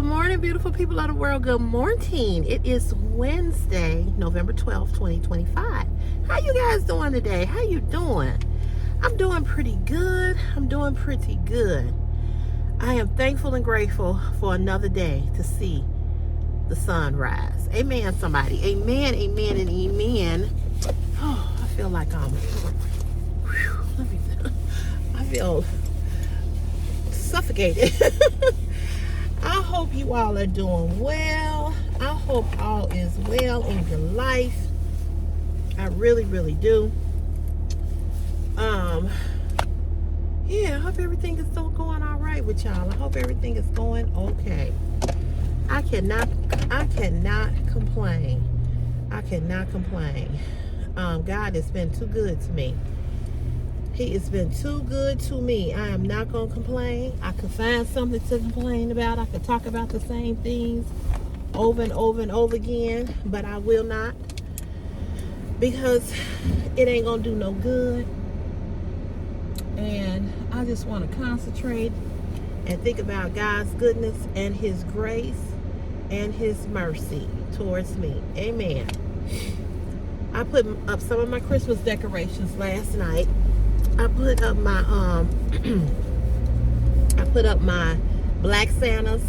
morning, beautiful people of the world. Good morning. It is Wednesday, November 12th, 2025. How you guys doing today? How you doing? I'm doing pretty good. I am thankful and grateful for another day to see the sun rise. Amen, somebody. Amen, amen, and amen. Oh, I feel like I feel suffocated. I hope you all are doing well. I hope all is well in your life. I really, really do. Yeah, I hope everything is still going all right with y'all. I hope everything is going okay. I cannot complain. God has been too good to me. He has been too good to me. I am not going to complain. I could find something to complain about. I could talk about the same things over and over and over again, but I will not, because it ain't going to do no good. And I just want to concentrate and think about God's goodness and His grace and His mercy towards me. Amen. I put up some of my Christmas decorations last night. I put up my Black Santas,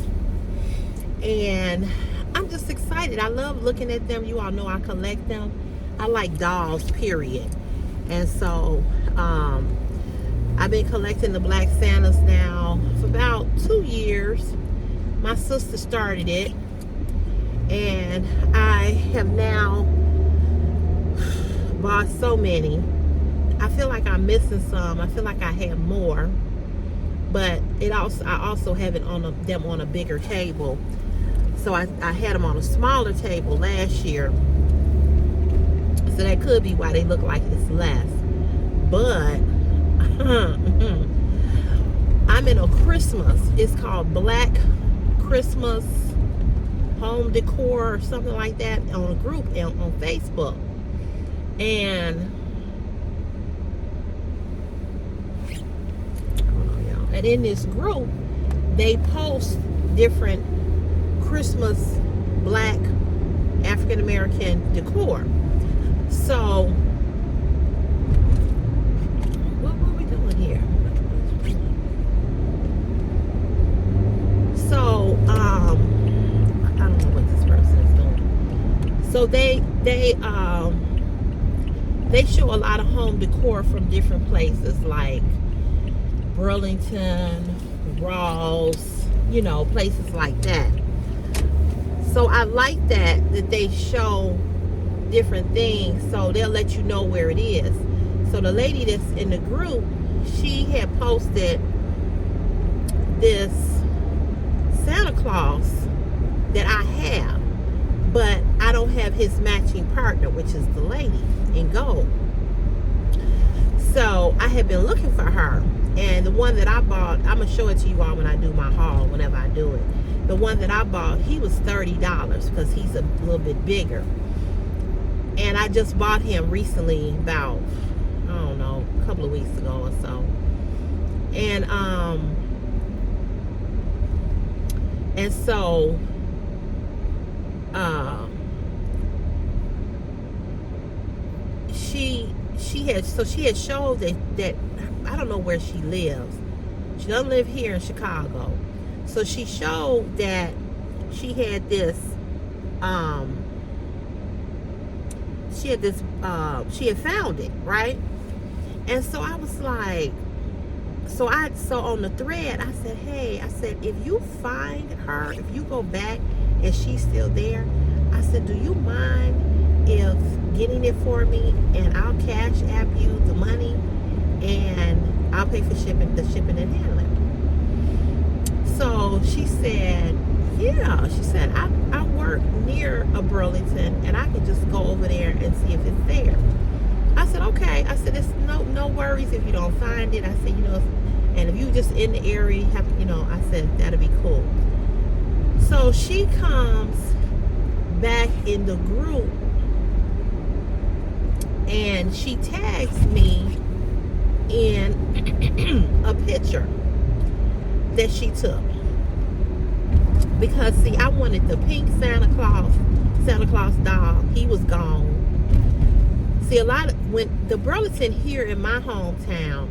and I'm just excited. I love looking at them. You all know I collect them. I like dolls, period. And so I've been collecting the Black Santas now for about 2 years. My sister started it, and I have now bought so many. I feel like I'm missing some. I feel like I had more, but I also have it them on a bigger table. So I had them on a smaller table last year, so that could be why they look like it's less. But I'm in a Christmas. It's called Black Christmas Home Decor or something like that on a group on Facebook, and in this group, they post different Christmas Black African American decor. So, what were we doing here? So, I don't know what this person is doing. So they show a lot of home decor from different places, like Burlington, Ross, places like that. So I like that they show different things, so they'll let you know where it is. So the lady that's in the group, she had posted this Santa Claus that I have, but I don't have his matching partner, which is the lady in gold. So I had been looking for her. And the one that I bought, I'm going to show it to you all when I do my haul, whenever I do it. The one that I bought, he was $30 because he's a little bit bigger. And I just bought him recently, about, I don't know, a couple of weeks ago or so. And so, she had showed that I don't know where she lives. She doesn't live here in Chicago. So she showed that she had this, she had found it, right? And so I was like, so on the thread, I said, hey, if you find her, if you go back and she's still there, I said, do you mind if getting it for me, and I'll cash app you the money, and I'll pay for the shipping and handling. So she said, yeah. She said, I work near a Burlington, and I can just go over there and see if it's there. I said, okay. I said, it's no worries if you don't find it. I said, and if you just in the area, I said, that'll be cool. So she comes back in the group, and she tags me in a picture that she took. Because see, I wanted the pink Santa Claus doll. He was gone. See, when the Burlington here in my hometown,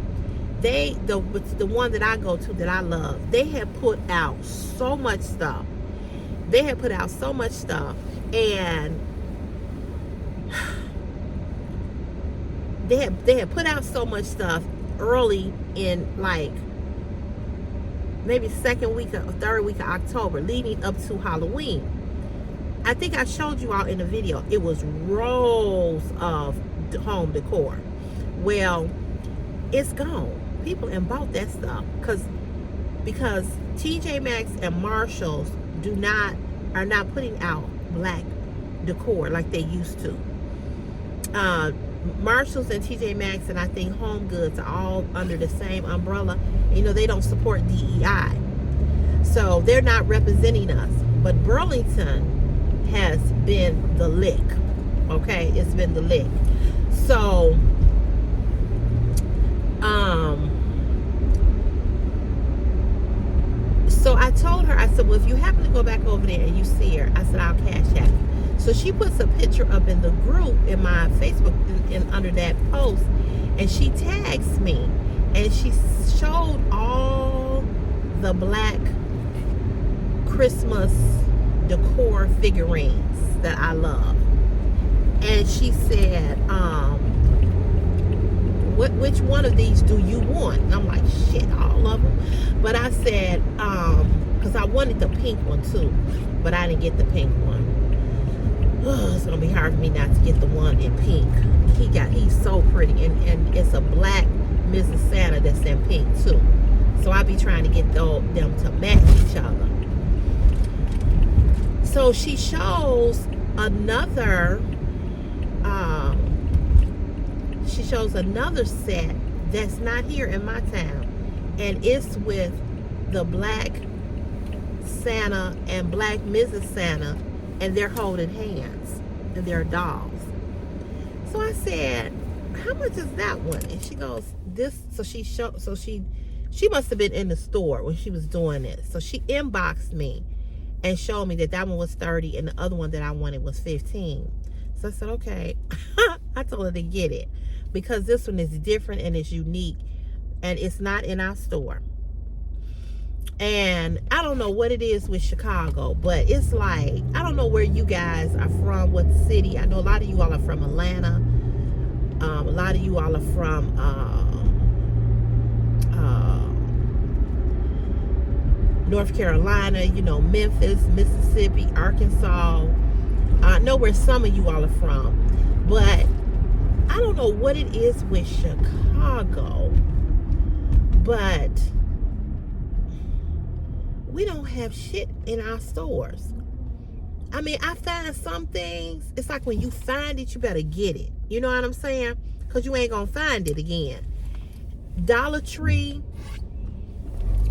the one that I go to that I love, they had put out so much stuff. And they had put out so much stuff early in, like, maybe second week or third week of October, leading up to Halloween. I think I showed you all in the video. It was rows of home decor. Well, it's gone. People have bought that stuff because TJ Maxx and Marshalls are not putting out black decor like they used to. Marshalls and TJ Maxx and I think Home Goods are all under the same umbrella. You know, they don't support DEI, so they're not representing us. But Burlington has been the lick. Okay, it's been the lick. So so I told her, I said, well, if you happen to go back over there and you see her, I said, I'll cash app you. So she puts a picture up in the group in my Facebook and under that post, and she tags me, and she showed all the black Christmas decor figurines that I love. And she said, which one of these do you want? And I'm like, shit, all of them. But I said, because I wanted the pink one too, but I didn't get the pink one. It's gonna be hard for me not to get the one in pink. He's so pretty, and it's a black Mrs. Santa that's in pink too. So I be trying to get them to match each other. So she shows another set that's not here in my town, and it's with the black Santa and black Mrs. Santa, and they're holding hands, and they're dolls. So I said, how much is that one? And she goes, this. So she must have been in the store when she was doing this. So she inboxed me and showed me that one was 30 and the other one that I wanted was 15. So I said, okay. I told her to get it because this one is different and it's unique, and it's not in our store. And I don't know what it is with Chicago, but it's like, I don't know where you guys are from, what city. I know a lot of you all are from Atlanta. A lot of you all are from North Carolina, you know, Memphis, Mississippi, Arkansas. I know where some of you all are from, but I don't know what it is with Chicago, but we don't have shit in our stores. I mean, I find some things, it's like when you find it, you better get it. You know what I'm saying? Because you ain't gonna find it again. Dollar Tree,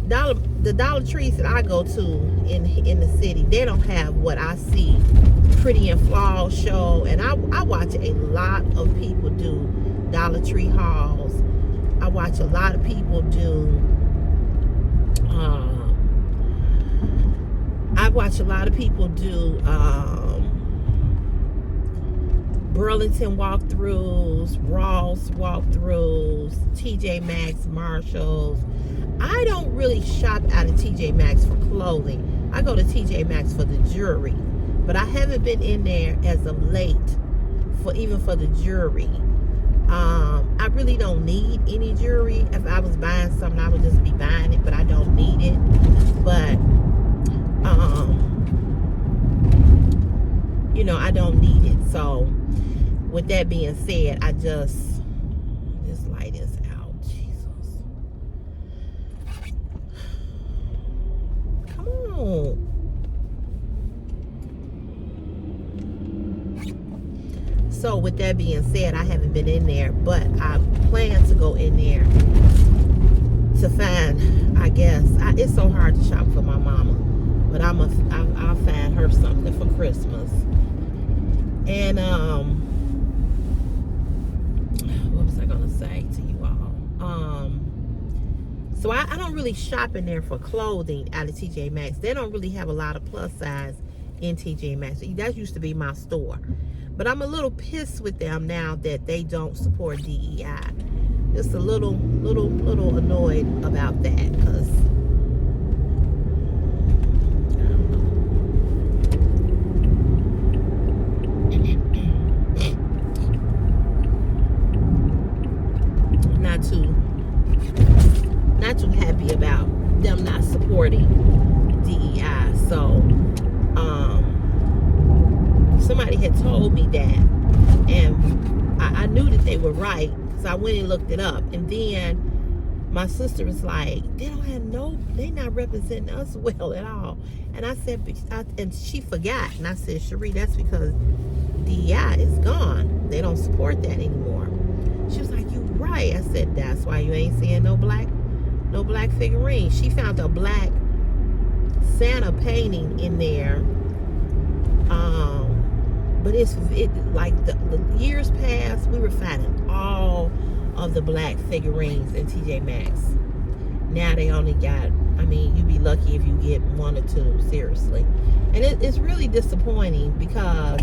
the Dollar Trees that I go to in the city, they don't have what I see Pretty and Flawed show. And I watch a lot of people do Dollar Tree hauls. I watch a lot of people do Burlington walkthroughs, Ross walkthroughs, TJ Maxx, Marshalls. I don't really shop out of TJ Maxx for clothing. I go to TJ Maxx for the jewelry, but I haven't been in there as of late even for the jewelry. I really don't need any jewelry. If I was buying something, I would just be buying it, but I don't need it. But you know, I don't need it. So with that being said, this light is out. Jesus. Come on. So with that being said, I haven't been in there, but I plan to go in there to find, I guess, it's so hard to shop for my mama, but I'll find her something for Christmas. And what was I gonna say to you all? So I don't really shop in there for clothing out of TJ Maxx. They don't really have a lot of plus size in TJ Maxx. That used to be my store. But I'm a little pissed with them now that they don't support DEI. Just a little annoyed about that, because not too happy about them not supporting DEI. So somebody had told me that, and I knew that they were right, so I went and looked it up. And then my sister was like, they not representing us well at all. And I said, and she forgot, and I said, Cherie, that's because DEI is gone. They don't support that anymore. She was like, you right. I said, that's why you ain't seeing no black figurines. She found a black Santa painting in there. But like the years past, we were finding all of the black figurines in TJ Maxx. Now they only got, you'd be lucky if you get one or two, seriously. And it's really disappointing because,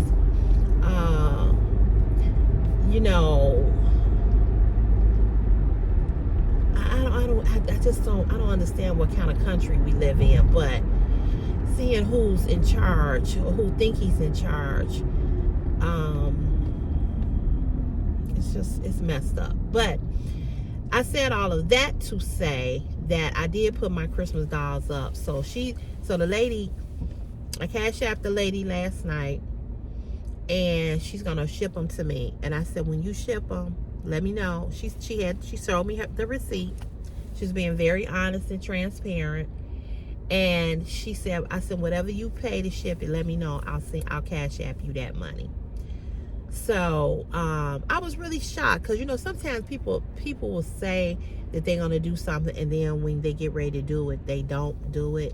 I don't understand what kind of country we live in, but seeing who's in charge or who think he's in charge, it's messed up. But I said all of that to say that I did put my Christmas dolls up. So the lady, I cashed out the lady last night, and she's gonna ship them to me. And I said, when you ship them, let me know. She showed me the receipt. She's being very honest and transparent. And I said, whatever you pay to ship it, let me know. I'll cash app you that money. So I was really shocked, because sometimes people will say that they're gonna do something, and then when they get ready to do it, they don't do it.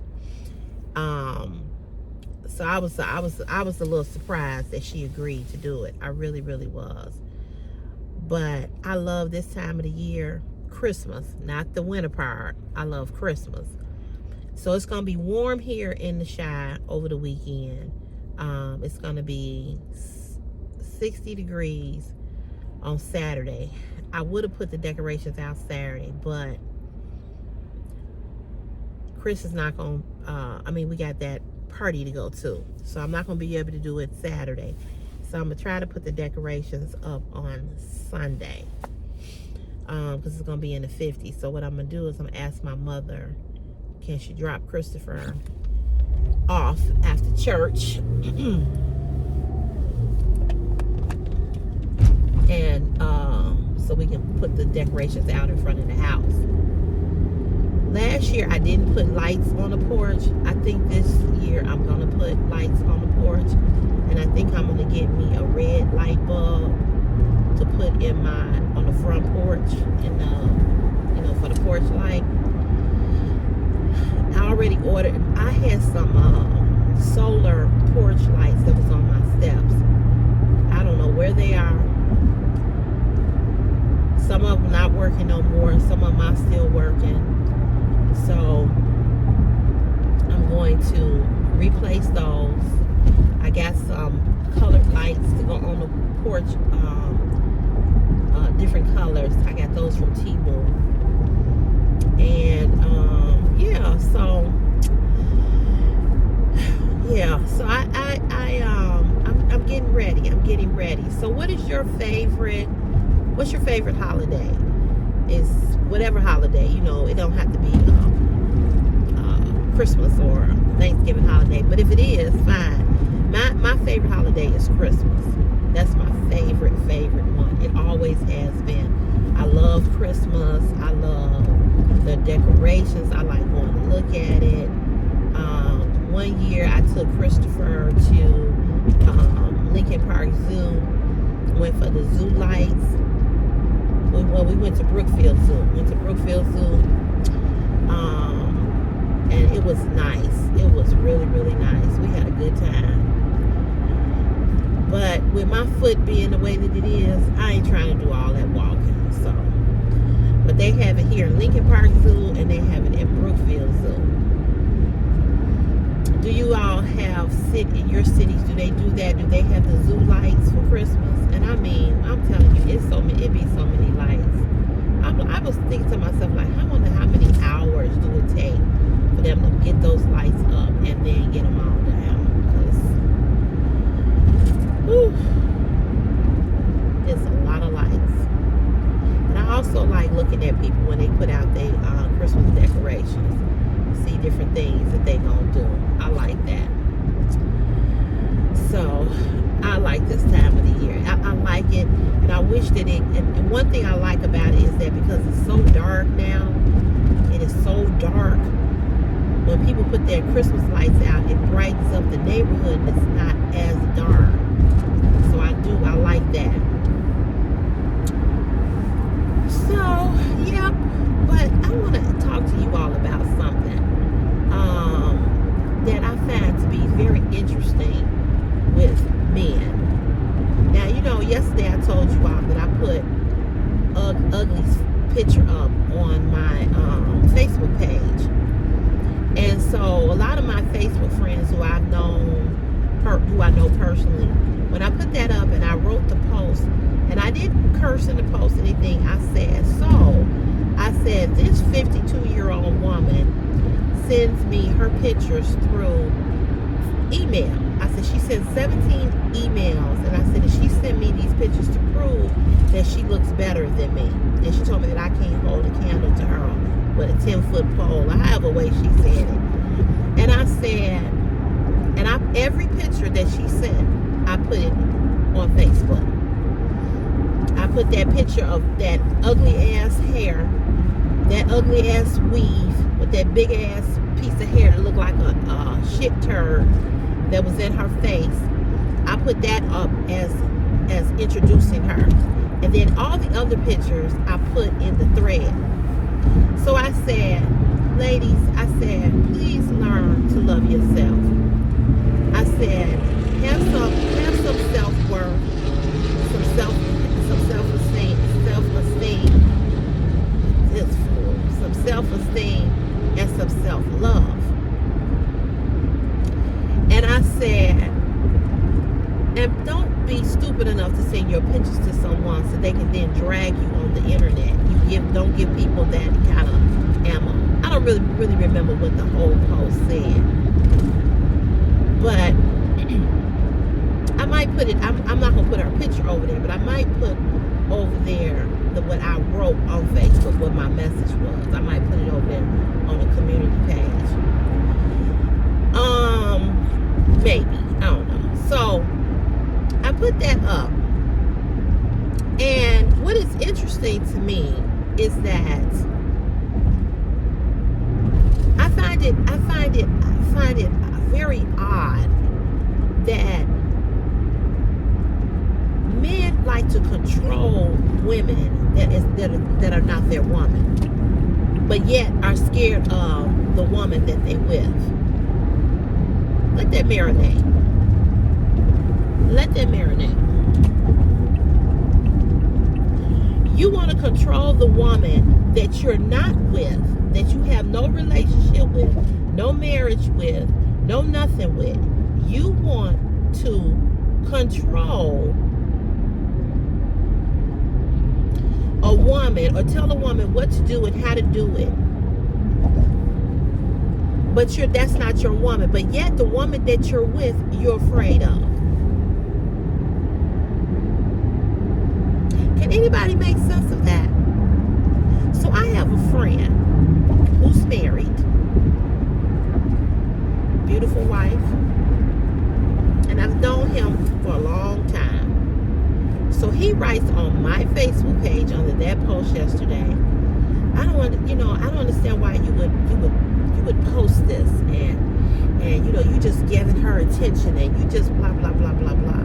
So I was a little surprised that she agreed to do it. I really, really was. But I love this time of the year, Christmas, not the winter part. I love Christmas. So it's gonna be warm here in the Chi over the weekend. It's gonna be 60 degrees on Saturday. I would have put the decorations out Saturday, but Chris is not gonna, we got that party to go to, so I'm not gonna be able to do it Saturday. So I'm gonna try to put the decorations up on Sunday, because it's gonna be in the 50s. So what I'm gonna do is I'm gonna ask my mother, can she drop Christopher off after church? And so we can put the decorations out in front of the house. Last year I didn't put lights on the porch. I think this year I'm gonna put lights on the porch, and I think I'm gonna get me a red light bulb to put on the front porch, and for the porch light. I already ordered. I had some solar porch lights that was on my steps. I don't know where they are. Some of them not working no more. Some of them are still working. So I'm going to replace those. I got some colored lights to go on the porch, different colors. I got those from Temu. And I'm getting ready. So what's your favorite holiday? Is whatever holiday, it don't have to be Christmas or Thanksgiving holiday, but if it is, fine. My favorite holiday is Christmas. That's my favorite one. It always has been. I love Christmas. I love the decorations. I like going to look at it. One year I took Christopher to Lincoln Park Zoo. Went for the zoo lights. We went to Brookfield Zoo. And it was nice. It was really, really nice. We had a good time. But with my foot being the way that it is, I ain't trying to do all that walking. So, but But they have it here in Lincoln Park Zoo, and they have it in Brookfield Zoo. Do you all have in your cities? Do they do that? Do they have the zoo lights for Christmas? And I mean, I'm telling you, it be so many lights. I was thinking to myself, like, I wonder how many hours do it take for them to get those lights up and then get them all down? Because it's a lot of lights. And I also like looking at people when they put out their Christmas decorations. See different things that they gonna do. I like that. So I like this time of the year. I like it, and I wish that it. And one thing I like about it is that because it's so dark now, it is so dark. When people put their Christmas lights out, it brightens up the neighborhood. And it's not as dark. So I like that. So yeah, but I want to talk to you all about something that I find to be very interesting with men. Now, you know, yesterday I told you all that I put Ugly's picture up on my Facebook page. And so a lot of my Facebook friends who I know personally, when I put that up and I wrote the post, and I didn't curse in the post anything, I said, this 52-year-old woman sends me her pictures through email. I said, she sent 17 emails, and I said, and she sent me these pictures to prove that she looks better than me. And she told me that I can't hold a candle to her with a 10-foot pole, or however way she said it. And I said, and every picture that she sent, I put it on Facebook. I put that picture of that ugly ass hair, that ugly ass weave with that big ass piece of hair that looked like a shit turd that was in her face. I put that up as introducing her. And then all the other pictures I put in the thread. So I said, ladies, I said, please learn to love yourself. I said, have some self-worth, some self-esteem, some self-esteem, and some self-love. And I said, and don't be stupid enough to send your pictures to someone so they can then drag you on the internet. Don't give people that kind of ammo. I don't really remember what the whole post said, but I might put it. I'm not gonna put her picture over there, but I might put over there what I wrote on Facebook, what my message was. I might put it over there on a community page. Maybe, I don't know. So I put that up, and what is interesting to me is that I find it very odd that men like to control women that are not their woman, but yet are scared of the woman that they with. Let that marinate. Let that marinate. You want to control the woman that you're not with, that you have no relationship with, no marriage with, no nothing with. You want to control a woman, or tell a woman what to do and how to do it. But that's not your woman. But yet the woman that you're with, you're afraid of. Can anybody make sense of that? So I have a friend who's married, beautiful wife, and I've known him for a long time. So he writes on my Facebook page under that post yesterday, I don't understand why you would post this, and you know, you just giving her attention, and you just blah blah blah blah blah.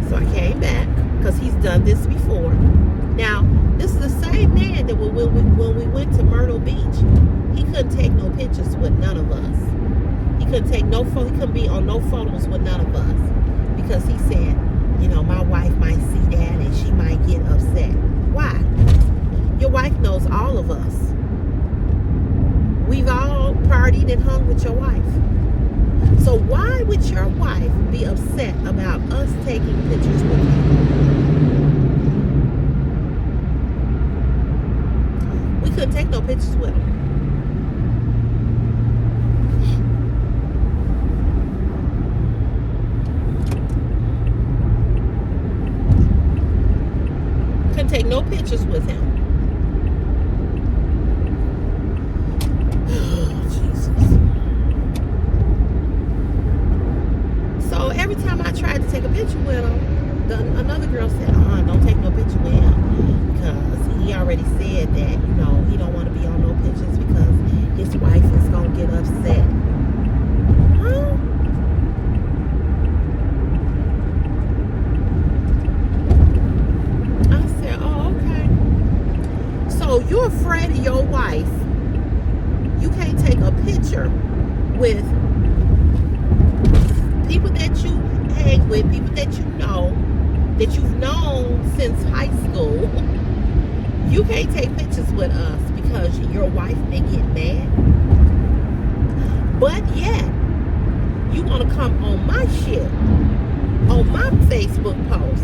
So I came back because he's done this before. Now, this is the same man that when we went to Myrtle Beach, he couldn't take no pictures with none of us. He couldn't take no photo. He couldn't be on no photos with none of us because he said, you know, my wife might see that and she might get upset. Why? Your wife knows all of us. We've all partied and hung with your wife. So why would your wife be upset about us taking pictures with you? We couldn't take no pictures with them. Couldn't take no pictures with him. Every time I tried to take a picture with him, another girl said, don't take no picture with him, because he already said that, you know, he don't want to be on no pictures because his wife is going to get upset. Huh? I said, oh, okay. So you're afraid of your wife. You can't take a picture with people that you hang with, people that you know, that you've known since high school. You can't take pictures with us because your wife may get mad. But yet, you want to come on my shit, on my Facebook post,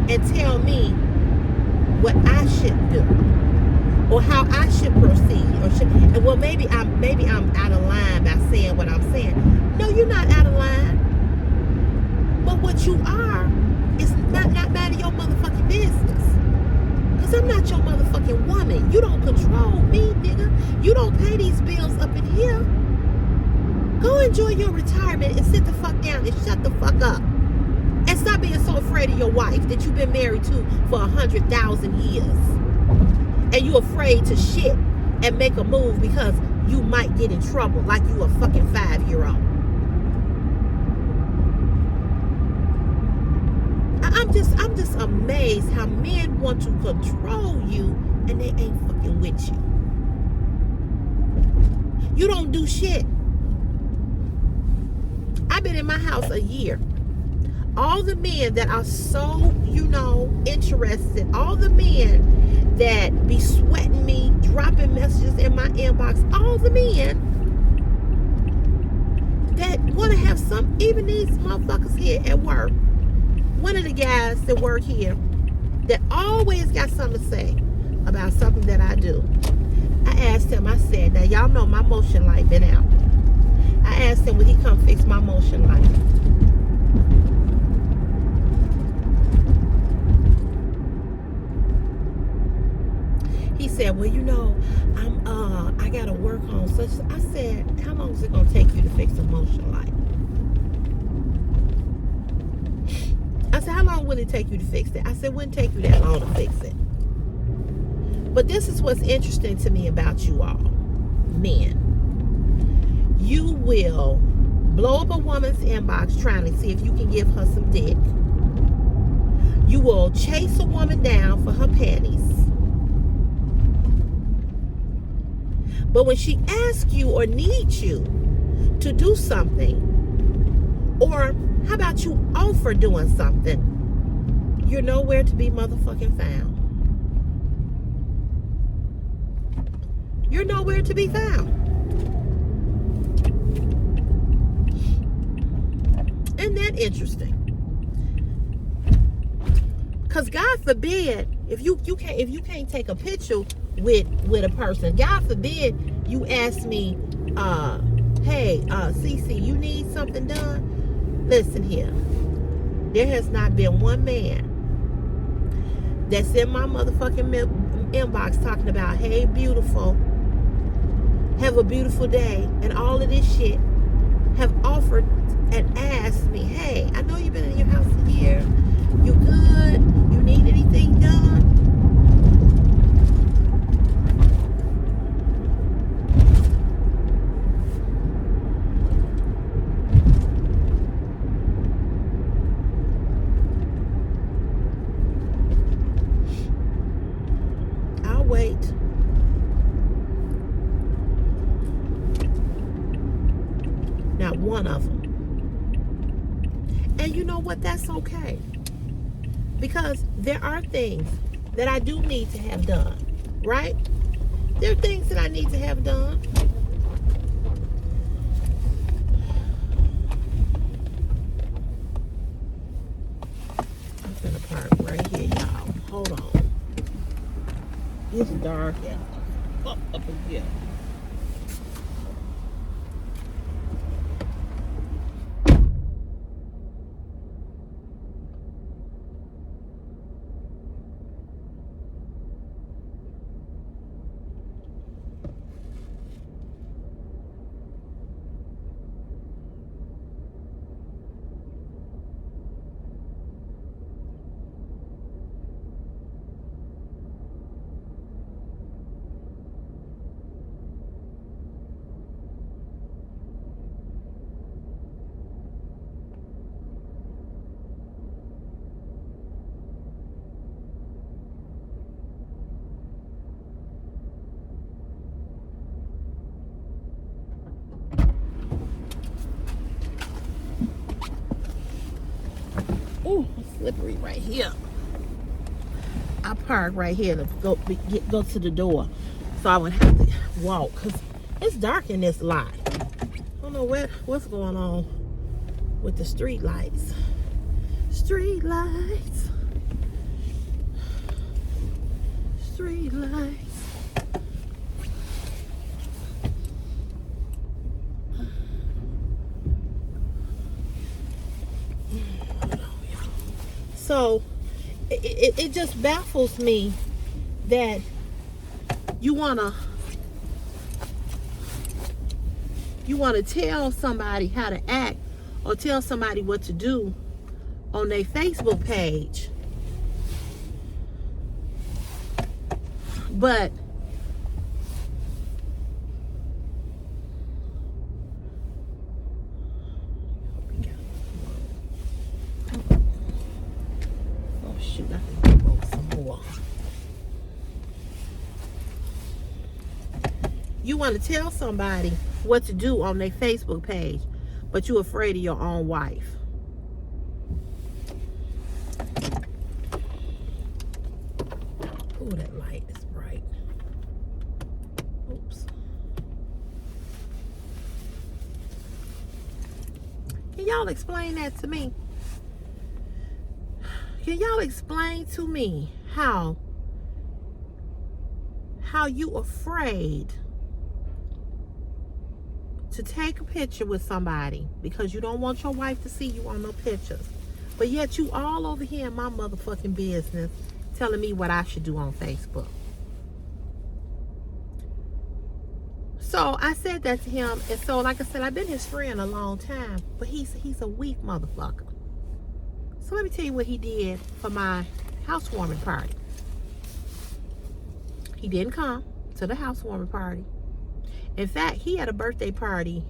and tell me what I should do, or how I should proceed, or should. And well, maybe I'm out of line by saying what I'm saying. No, you're not out of line. But what you are is not none of your motherfucking business. Because I'm not your motherfucking woman. You don't control me, nigga. You don't pay these bills up in here. Go enjoy your retirement and sit the fuck down and shut the fuck up. And stop being so afraid of your wife that you've been married to for 100,000 years. And you afraid to shit and make a move because you might get in trouble like you a fucking 5-year-old. I'm just amazed how men want to control you and they ain't fucking with you. You don't do shit. I've been in my house a year. All the men that are so, interested, all the men that be sweating me, dropping messages in my inbox, all the men that want to have some, even these motherfuckers here at work, one of the guys that work here that always got something to say about something that I do. I asked him, I said, now y'all know my motion light been out. I asked him, would he come fix my motion light? He said, well, I gotta work on such. I said, how long is it gonna take you to fix a motion light? I said, how long will it take you to fix it? I said, it wouldn't take you that long to fix it. But this is what's interesting to me about you all, men. You will blow up a woman's inbox trying to see if you can give her some dick. You will chase a woman down for her panties. But when she asks you or needs you to do something, or how about you offer doing something, you're nowhere to be motherfucking found. You're nowhere to be found. Isn't that interesting? Because God forbid, if you can't take a picture with a person, God forbid you ask me, hey, Cece, you need something done? Listen here. There has not been one man that's in my motherfucking inbox talking about, hey, beautiful, have a beautiful day, and all of this shit, have offered and asked me, hey, I know you've been in your house a year. You good? You need anything done? I'll wait. Not one of them. And you know what? That's okay. Because there are things that I do need to have done, right? There are things that I need to have done. I'm gonna park right here, y'all. Hold on. It's dark and up again. Ooh, it's slippery right here. I park right here to go to the door, so I would have to walk because it's dark in this lot. I don't know what's going on with the street lights. Street lights. Street lights. So it just baffles me that you wanna tell somebody how to act or tell somebody what to do on their Facebook page, but you want to tell somebody what to do on their Facebook page, but you're afraid of your own wife. Oh, that light is bright. Oops. Can y'all explain that to me? Can y'all explain to me how you afraid to take a picture with somebody because you don't want your wife to see you on no pictures, but yet you all over here in my motherfucking business telling me what I should do on Facebook? So I said that to him, and so like I said, I've been his friend a long time, but he's a weak motherfucker. So let me tell you what he did for my housewarming party. He didn't come to the housewarming party. In fact, he had a birthday party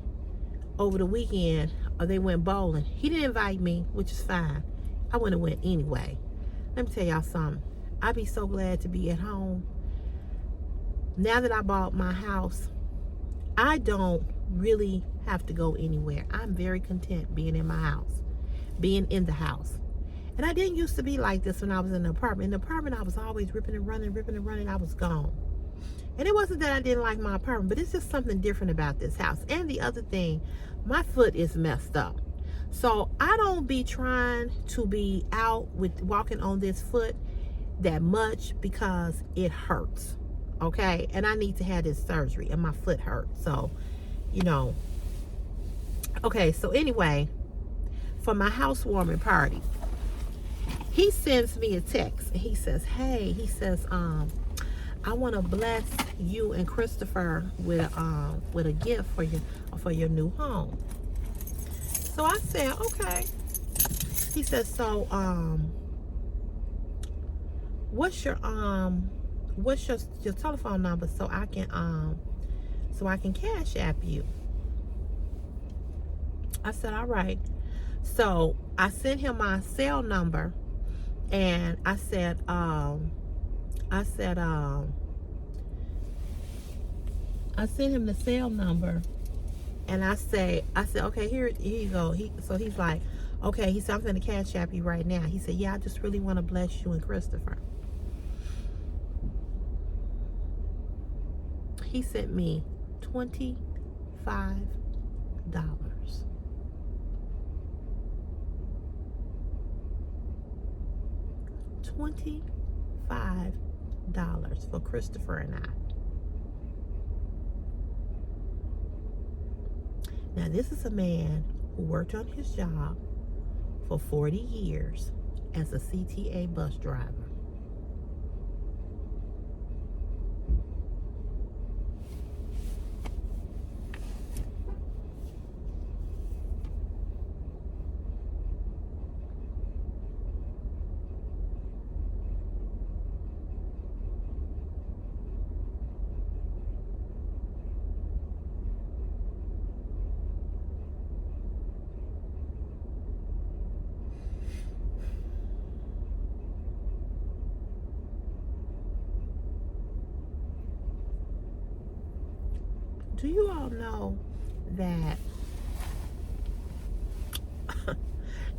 over the weekend, or they went bowling. He didn't invite me, which is fine. I wouldn't have went anyway. Let me tell y'all something. I'd be so glad to be at home. Now that I bought my house, I don't really have to go anywhere. I'm very content being in my house, being in the house. And I didn't used to be like this when I was in the apartment. In the apartment, I was always ripping and running. I was gone. And it wasn't that I didn't like my apartment, but it's just something different about this house. And the other thing, my foot is messed up. So I don't be trying to be out with walking on this foot that much because it hurts. Okay? And I need to have this surgery and my foot hurts. So, you know. Okay, so anyway, for my housewarming party, he sends me a text and he says, hey, I want to bless you and Christopher with a gift for your new home. So I said, okay. He says, so what's your telephone number so I can cash app you? I said, all right. So I sent him my cell number, and I said I sent him the cell number, and I said, okay, here you go. So he's like, okay. He said, I'm gonna cash app you right now. He said, yeah, I just really want to bless you and Christopher. he sent me $25. $25 for Christopher and I. Now, this is a man who worked on his job for 40 years as a CTA bus driver. Do you all know that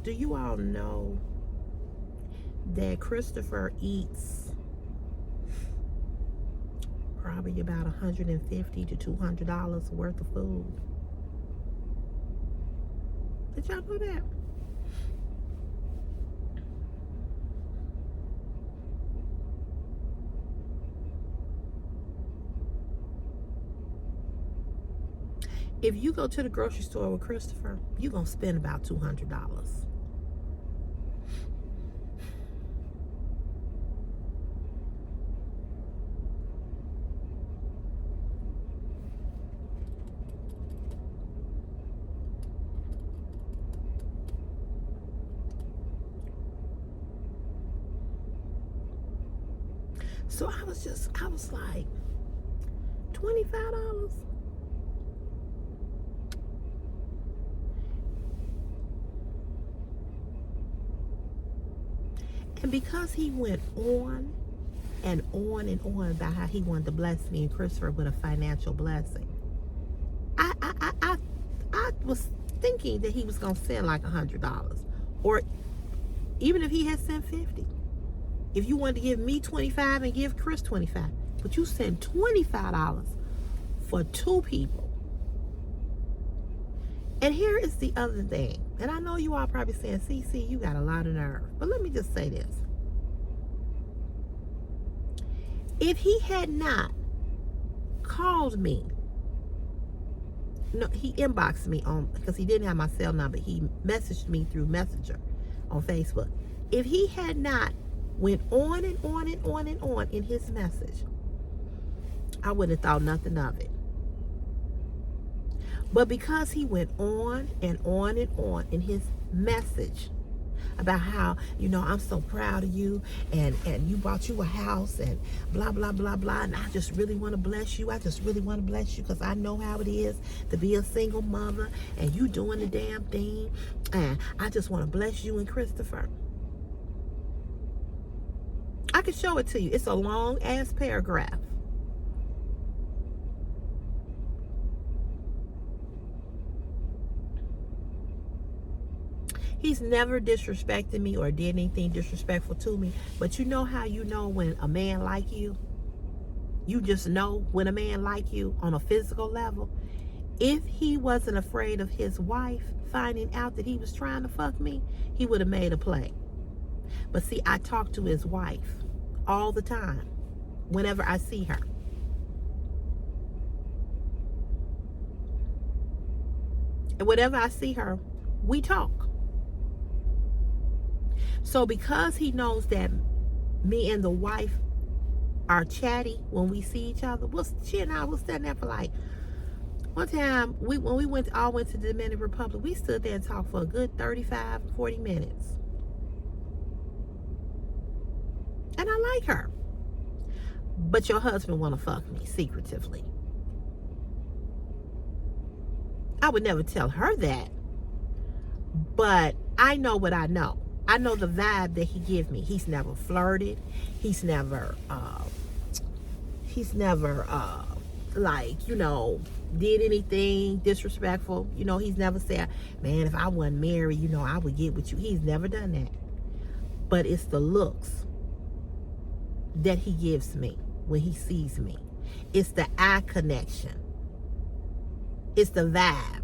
do you all know that Christopher eats probably about $150 to $200 worth of food? Did y'all know that? If you go to the grocery store with Christopher, you're going to spend about $200. So I was like, $25? And because he went on and on and on about how he wanted to bless me and Christopher with a financial blessing, I was thinking that he was going to send like $100. Or even if he had sent $50. If you wanted to give me $25 and give Chris $25. But you send $25 for two people. And here is the other thing. And I know you all probably saying, CC, you got a lot of nerve. But let me just say this. If he had not called me, no, he inboxed me on, because he didn't have my cell number. He messaged me through Messenger on Facebook. If he had not went on and on and on and on in his message, I wouldn't have thought nothing of it. But because he went on and on and on in his message about how, you know, I'm so proud of you and you bought you a house and blah, blah, blah, blah. And I just really want to bless you. I just really want to bless you because I know how it is to be a single mother and you doing the damn thing. And I just want to bless you and Christopher. I can show it to you. It's a long ass paragraph. He's never disrespected me or did anything disrespectful to me. But you know how you know when a man like you? You just know when a man like you on a physical level. If he wasn't afraid of his wife finding out that he was trying to fuck me, he would have made a play. But see, I talk to his wife all the time whenever I see her. And whenever I see her, we talk. So because he knows that me and the wife are chatty when we see each other, she and I will stand there for like, one time, when we all went to the Dominican Republic, we stood there and talked for a good 35, 40 minutes. And I like her. But your husband want to fuck me secretively. I would never tell her that. But I know what I know. I know the vibe that he gives me. He's never flirted. He's never like, you know, did anything disrespectful. You know, he's never said, man, if I wasn't married, you know, I would get with you. He's never done that. But it's the looks that he gives me when he sees me. It's the eye connection. It's the vibe.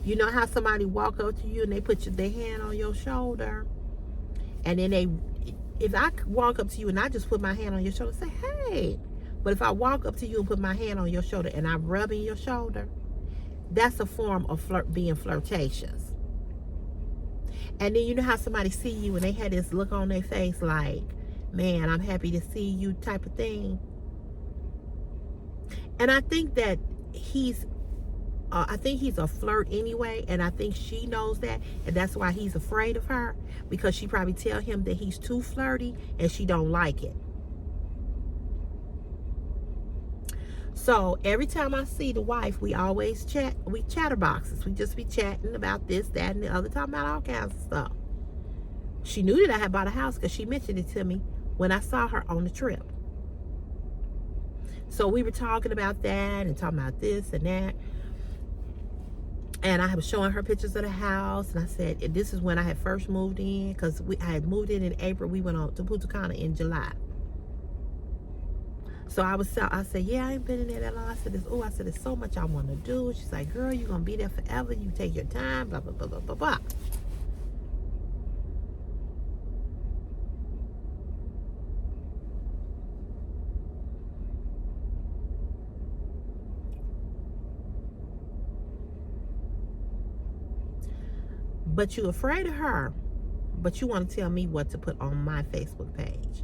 You know how somebody walk up to you and they put their hand on your shoulder, and then if I walk up to you and I just put my hand on your shoulder, say, hey. But if I walk up to you and put my hand on your shoulder and I'm rubbing your shoulder, that's a form of being flirtatious. And then you know how somebody see you and they had this look on their face like, man, I'm happy to see you type of thing. And I think that he's a flirt anyway, and I think she knows that, and that's why he's afraid of her, because she probably tell him that he's too flirty and she don't like it. So every time I see the wife, we always we chatterboxes. We just be chatting about this, that, and the other, talking about all kinds of stuff. She knew that I had bought a house because she mentioned it to me when I saw her on the trip. So we were talking about that and talking about this and that. And I was showing her pictures of the house, and I said, this is when I had first moved in, because I had moved in April. We went on to Punta Cana in July. So I said, yeah, I ain't been in there that long. I said, there's so much I want to do. She's like, girl, you're going to be there forever. You take your time, blah, blah, blah, blah, blah, blah. But you're afraid of her, but you want to tell me what to put on my Facebook page.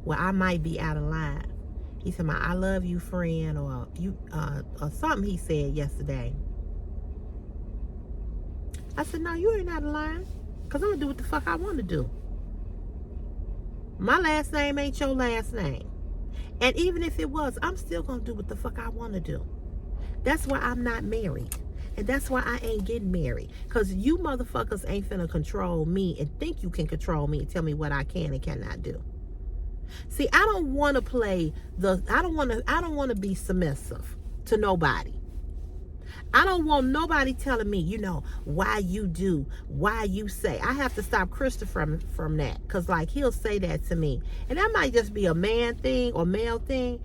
Well, I might be out of line. He said, I love you, friend, or you, or something he said yesterday. I said, no, you ain't out of line, because I'm going to do what the fuck I want to do. My last name ain't your last name. And even if it was, I'm still going to do what the fuck I want to do. That's why I'm not married. And that's why I ain't getting married. Because you motherfuckers ain't finna control me and think you can control me and tell me what I can and cannot do. See, I don't want to play I don't want to be submissive to nobody. I don't want nobody telling me, why you do, why you say. I have to stop Christopher from that, because like he'll say that to me, and that might just be a man thing or male thing.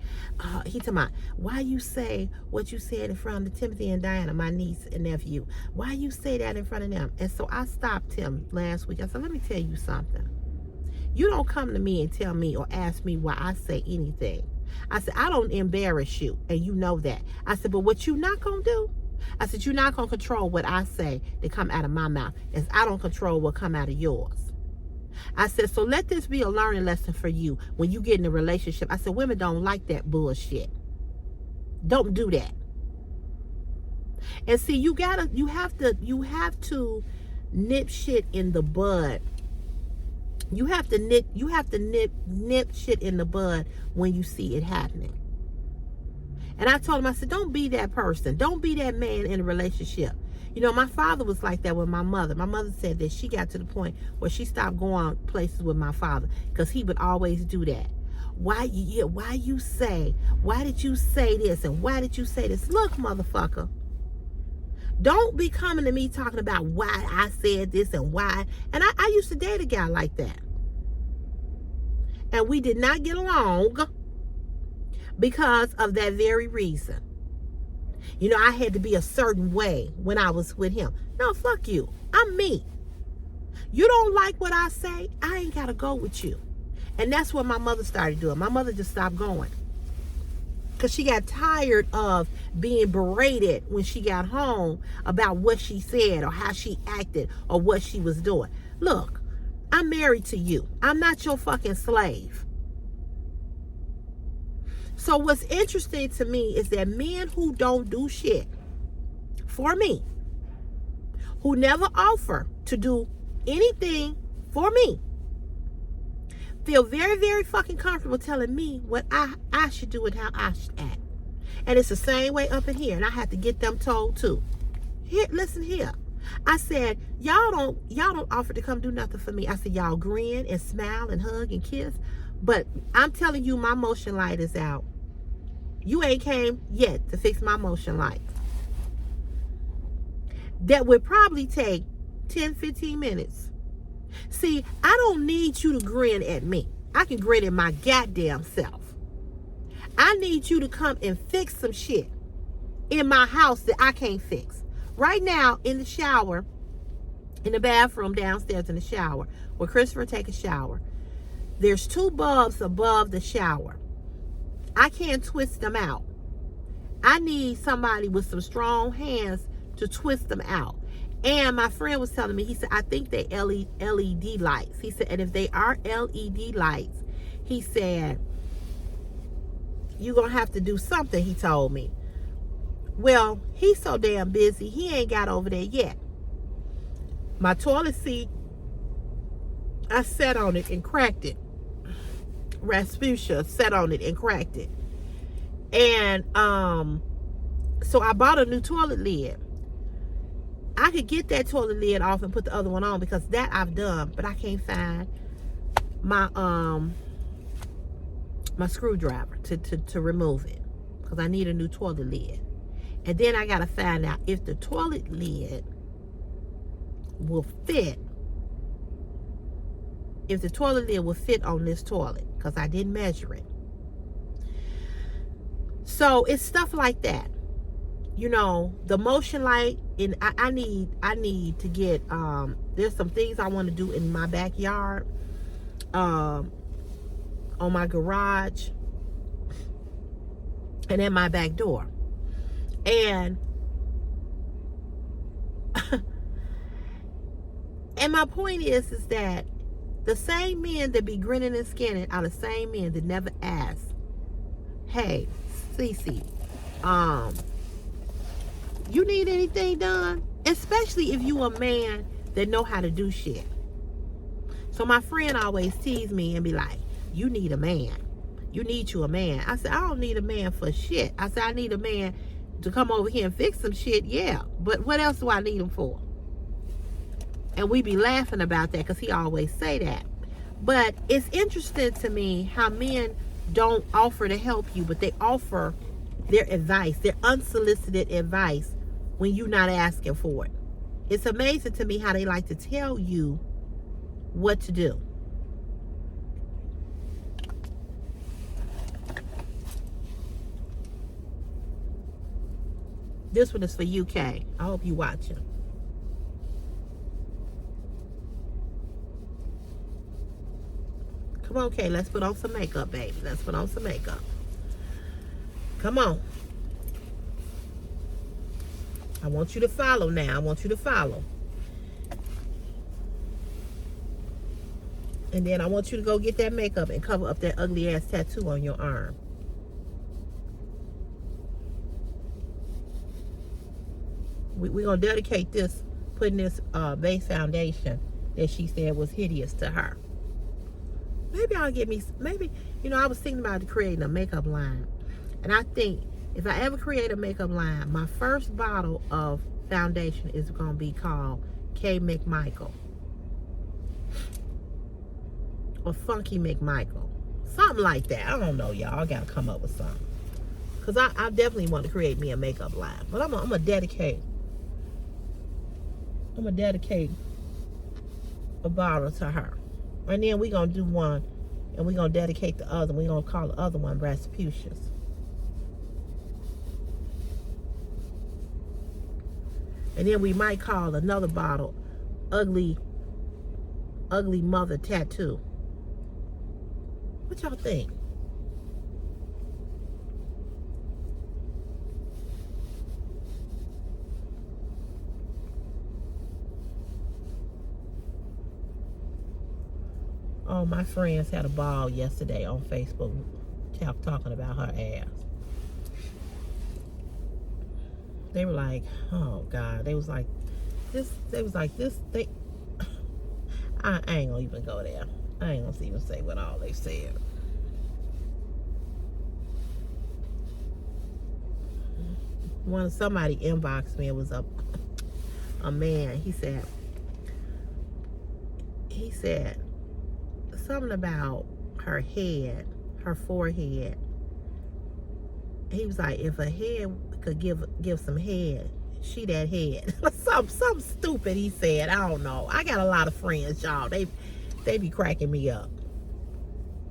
He talking about why you say what you said in front of Timothy and Diana, my niece and nephew. Why you say that in front of them? And so I stopped him last week. I said, let me tell you something. You don't come to me and tell me or ask me why I say anything. I said, I don't embarrass you, and you know that. I said, but what you not gonna do? I said, you're not going to control what I say that come out of my mouth, as I don't control what come out of yours. I said, so let this be a learning lesson for you when you get in a relationship. I said, women don't like that bullshit. Don't do that. And see, you have to nip shit in the bud. You have to nip shit in the bud when you see it happening. And I told him, I said, don't be that person. Don't be that man in a relationship. My father was like that with my mother. My mother said that she got to the point where she stopped going places with my father because he would always do that. Why did you say this and why did you say this? Look, motherfucker, don't be coming to me talking about why I said this and why. And I used to date a guy like that. And we did not get along because of that very reason. I had to be a certain way when I was with him. No, fuck you. I'm me. You don't like what I say, I ain't got to go with you. And that's what my mother started doing. My mother just stopped going, because she got tired of being berated when she got home about what she said or how she acted or what she was doing. Look, I'm married to you. I'm not your fucking slave. So what's interesting to me is that men who don't do shit for me, who never offer to do anything for me, feel very, very fucking comfortable telling me what I should do and how I should act. And it's the same way up in here, and I have to get them told too. Here, listen here. I said, y'all don't offer to come do nothing for me. I said, y'all grin and smile and hug and kiss, but I'm telling you, my motion light is out. You ain't came yet to fix my motion light. That would probably take 10, 15 minutes. See, I don't need you to grin at me. I can grin at my goddamn self. I need you to come and fix some shit in my house that I can't fix. Right now, in the shower, in the bathroom downstairs in the shower, where Christopher take a shower, there's 2 bulbs above the shower. I can't twist them out. I need somebody with some strong hands to twist them out. And my friend was telling me, he said, I think they LED lights. He said, and if they are LED lights, he said, you're going to have to do something, he told me. Well, he's so damn busy, he ain't got over there yet. My toilet seat, I sat on it and cracked it. Rasputia sat on it and cracked it. And so I bought a new toilet lid. I could get that toilet lid off and put the other one on, because that I've done, but I can't find my my screwdriver to remove it, because I need a new toilet lid. And then I gotta find out if the toilet lid will fit, if the toilet lid will fit on this toilet, because I didn't measure it. So it's stuff like that. You know, the motion light, and I need to get, there's some things I want to do in my backyard, on my garage, and in my back door. And and my point is that the same men that be grinning and skinning are the same men that never ask, hey, Cece, you need anything done? Especially if you a man that know how to do shit. So my friend always tease me and be like, you need a man. You need you a man. I said, I don't need a man for shit. I said, I need a man to come over here and fix some shit, yeah. But what else do I need him for? And we be laughing about that, because he always say that. But it's interesting to me how men don't offer to help you, but they offer their advice, their unsolicited advice, when you're not asking for it. It's amazing to me how they like to tell you what to do. This one is for UK. I hope you watching. Come on, Kay, let's put on some makeup, baby. Let's put on some makeup. Come on. I want you to follow now. I want you to follow. And then I want you to go get that makeup and cover up that ugly ass tattoo on your arm. We're going to dedicate this, putting this base foundation that she said was hideous to her. Maybe I'll get me, maybe, you know, I was thinking about creating a makeup line. And I think if I ever create a makeup line, my first bottle of foundation is going to be called K. McMichael. Or Funky McMichael. Something like that. I don't know, y'all. I got to come up with something. Because I definitely want to create me a makeup line. But I'm going to dedicate. I'm going to dedicate a bottle to her. And then we're going to do one. And we're going to dedicate the other. We're going to call the other one Rasputius. And then we might call another bottle Ugly Mother Tattoo. What y'all think? Oh, my friends had a ball yesterday on Facebook talking about her ass. They were like, oh God, they was like, this, I ain't gonna even go there. I ain't gonna even say what all they said. Somebody inboxed me, it was a man, he said something about her head, her forehead. He was like, if a head could give some head, she that head. Something stupid he said. I don't know. I got a lot of friends, y'all. They be cracking me up.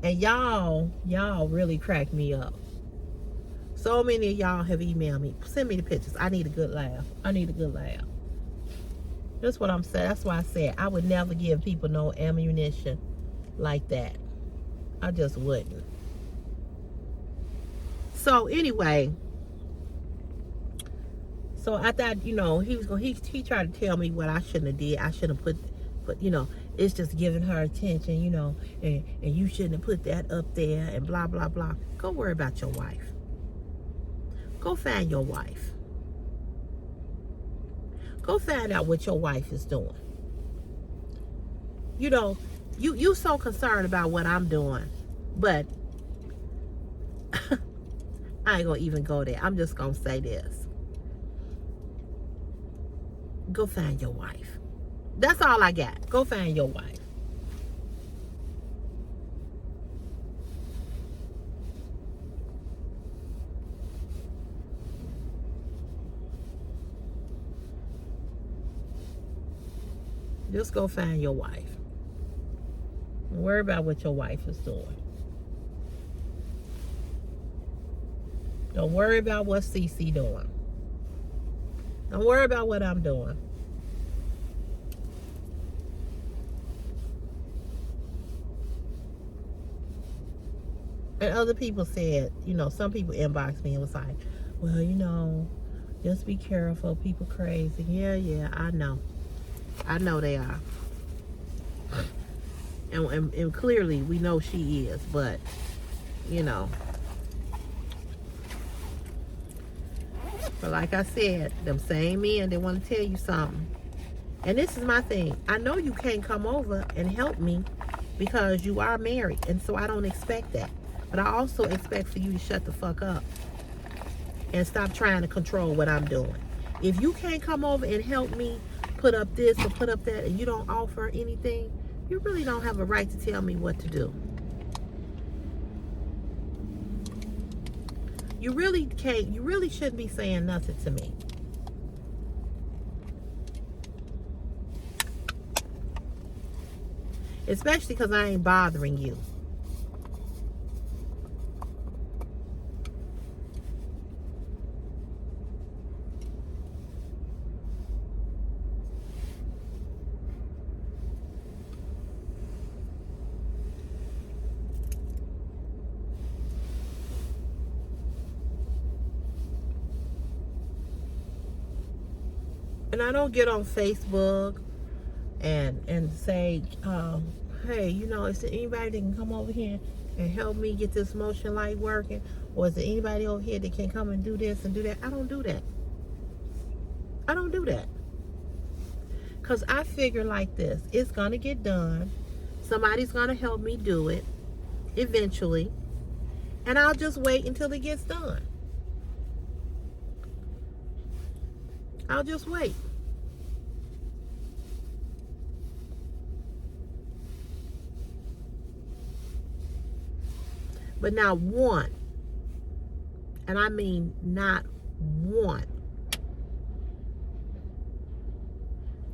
And y'all really crack me up. So many of y'all have emailed me. Send me the pictures. I need a good laugh. I need a good laugh. That's what I'm saying. That's why I said I would never give people no ammunition like that. I just wouldn't. So anyway, so I thought, you know, he tried to tell me what I shouldn't have did. I shouldn't have put, you know, it's just giving her attention, you know, and you shouldn't have put that up there and blah, blah, blah. Go worry about your wife. Go find your wife. Go find out what your wife is doing. You know, you so concerned about what I'm doing, but I ain't gonna even go there. I'm just gonna say this. Go find your wife. That's all I got. Go find your wife. Just go find your wife. Don't worry about what your wife is doing. Don't worry about what Cece doing. Don't worry about what I'm doing. And other people said, you know, some people inboxed me and was like, well, you know, just be careful. People crazy. Yeah, I know. I know they are. And clearly we know she is, but, you know. But like I said, them same men, they want to tell you something. And this is my thing. I know you can't come over and help me because you are married. And so I don't expect that. But I also expect for you to shut the fuck up and stop trying to control what I'm doing. If you can't come over and help me put up this or put up that and you don't offer anything, you really don't have a right to tell me what to do. You really can't, you really shouldn't be saying nothing to me. Especially because I ain't bothering you. And I don't get on Facebook and say, hey, you know, is there anybody that can come over here and help me get this motion light working? Or is there anybody over here that can come and do this and do that? I don't do that. I don't do that. Because I figure like this. It's going to get done. Somebody's going to help me do it eventually. And I'll just wait until it gets done. I'll just wait. But not one, and I mean not one,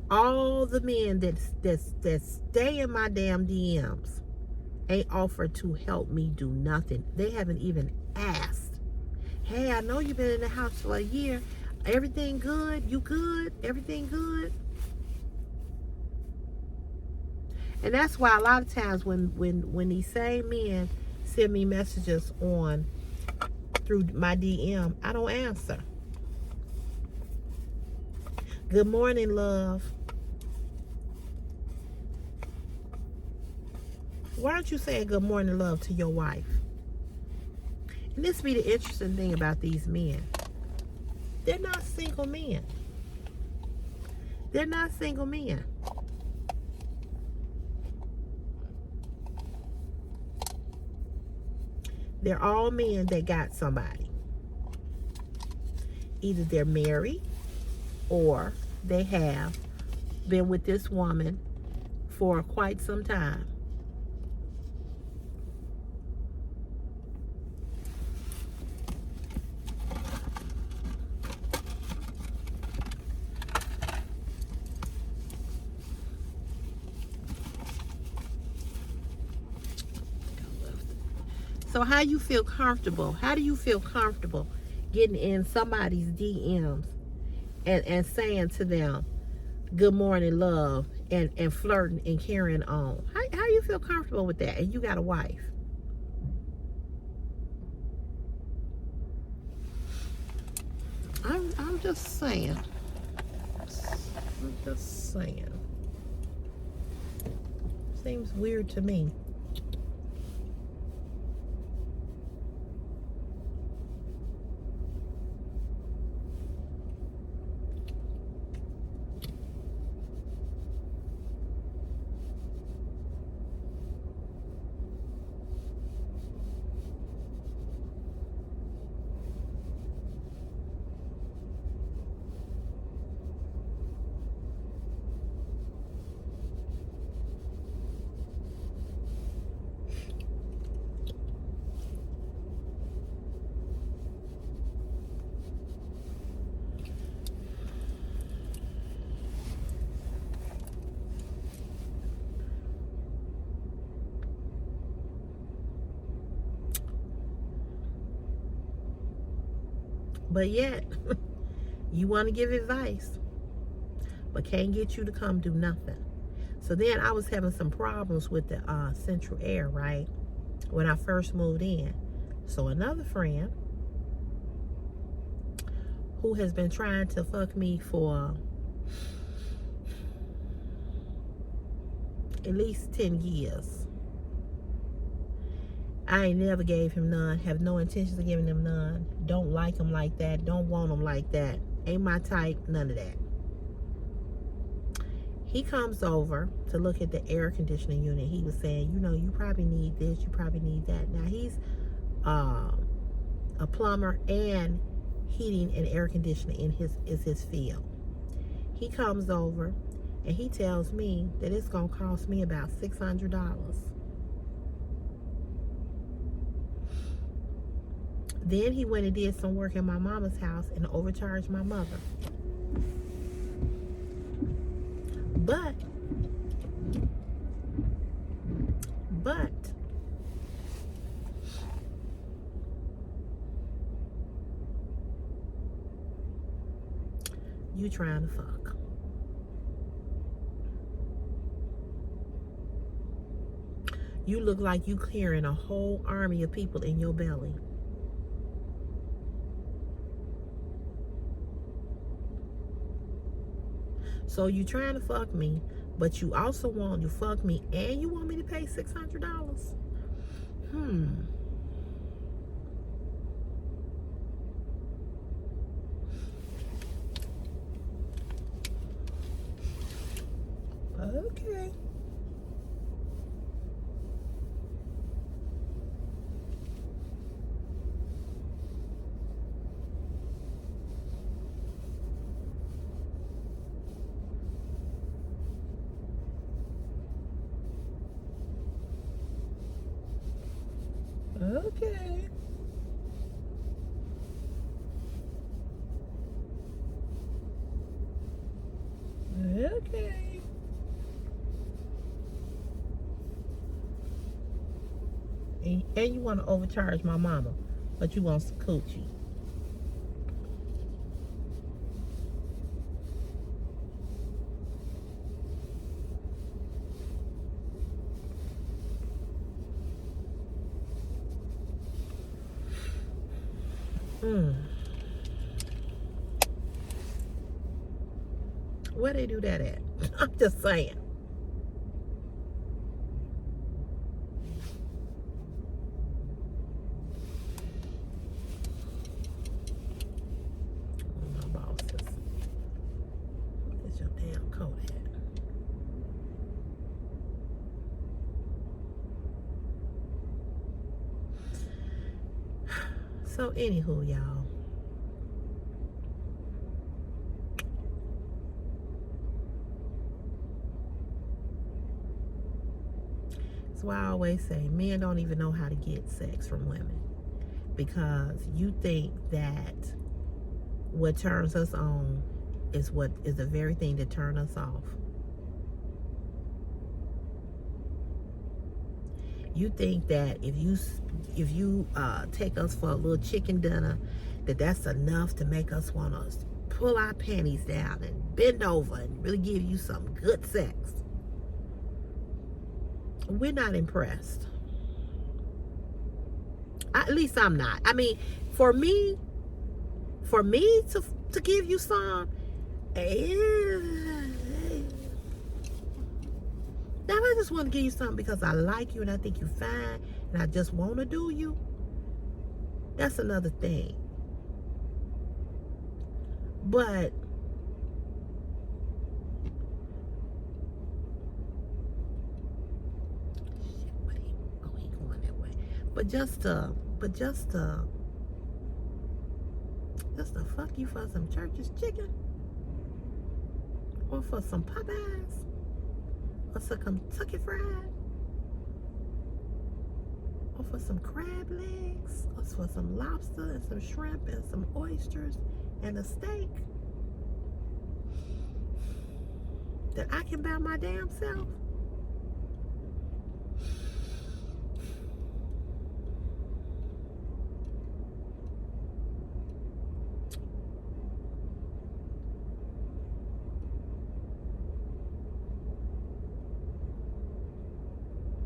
all the men that stay in my damn DMs ain't offered to help me do nothing. They haven't even asked. Hey, I know you've been in the house for a year. Everything good? You good? Everything good? And that's why a lot of times when these same men send me messages through my DM, I don't answer. Good morning, love. Why aren't you saying good morning, love, to your wife? And this be the interesting thing about these men. They're not single men. They're not single men. They're all men that got somebody. Either they're married or they have been with this woman for quite some time. So how you feel comfortable? How do you feel comfortable getting in somebody's DMs and saying to them, good morning, love, and flirting and carrying on? How you feel comfortable with that? And you got a wife. I'm just saying. I'm just saying. Seems weird to me. But yet, you want to give advice, but can't get you to come do nothing. So then I was having some problems with the central air, right? When I first moved in. So another friend who has been trying to fuck me for at least 10 years. I ain't never gave him none. Have no intentions of giving him none. Don't like him like that. Don't want him like that. Ain't my type. None of that. He comes over to look at the air conditioning unit. He was saying, you know, you probably need this. You probably need that. Now, he's a plumber and heating and air conditioning is his field. He comes over and he tells me that it's going to cost me about $600. Then he went and did some work in my mama's house and overcharged my mother. But you trying to fuck. You look like you carrying a whole army of people in your belly. So you trying to fuck me, but you also want to fuck me and you want me to pay $600? Okay. Okay. Okay. And you want to overcharge my mama, but you want some coochie. Where they do that at? I'm just saying. My bosses. Where's your damn coat at? So anywho, y'all. That's why I always say men don't even know how to get sex from women, because you think that what turns us on is what is the very thing that turns us off. You think that if you take us for a little chicken dinner, that's enough to make us want to pull our panties down and bend over and really give you some good sex. We're not impressed. At least I'm not. I mean, for me to give you some, now I just want to give you something because I like you and I think you're fine and I just want to do you. That's another thing. But he going that way. But just to fuck you for some Church's chicken, or for some Popeyes, or some Kentucky Fried, or for some crab legs, or for some lobster and some shrimp and some oysters and a steak that I can buy my damn self.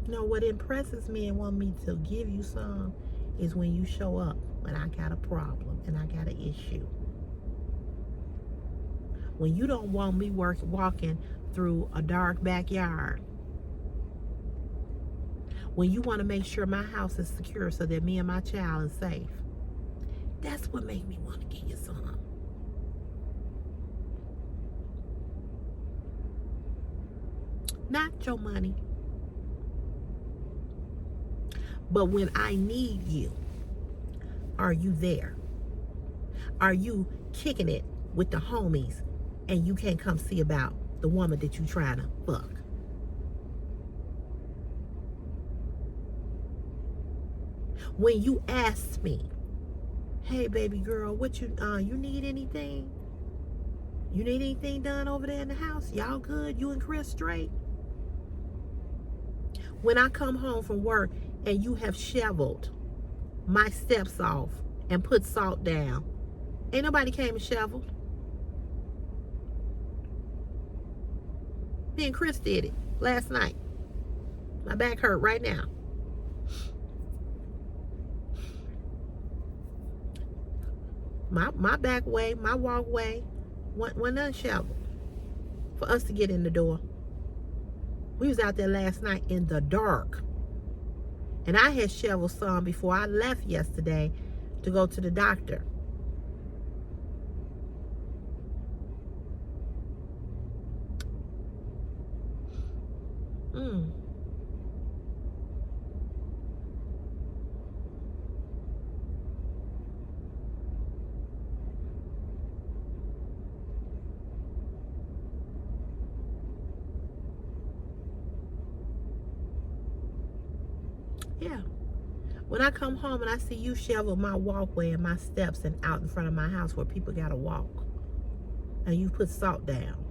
No, what impresses me and want me to give you some is when you show up when I got a problem and I got an issue. When you don't want me walking through a dark backyard. When you want to make sure my house is secure so that me and my child is safe. That's what makes me want to give you some. Not your money. But when I need you, are you there? Are you kicking it with the homies and you can't come see about the woman that you trying to fuck? When you ask me, hey baby girl, what you need anything? You need anything done over there in the house? Y'all good? You and Chris straight? When I come home from work and you have shoveled my steps off and put salt down, ain't nobody came and shoveled. Me and Chris did it last night. My back hurt right now. My back way, my walkway, wasn't unshoveled for us to get in the door. We was out there last night in the dark. And I had shoveled some before I left yesterday to go to the doctor. Yeah. When I come home and I see you shovel my walkway and my steps and out in front of my house where people gotta walk, and you put salt down,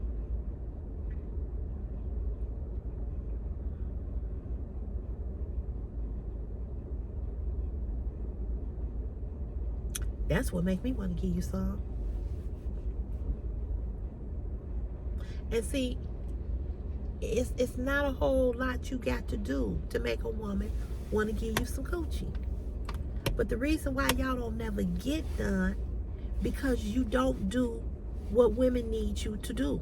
that's what makes me want to give you some. And see, it's not a whole lot you got to do to make a woman want to give you some coochie. But the reason why y'all don't never get done, because you don't do what women need you to do.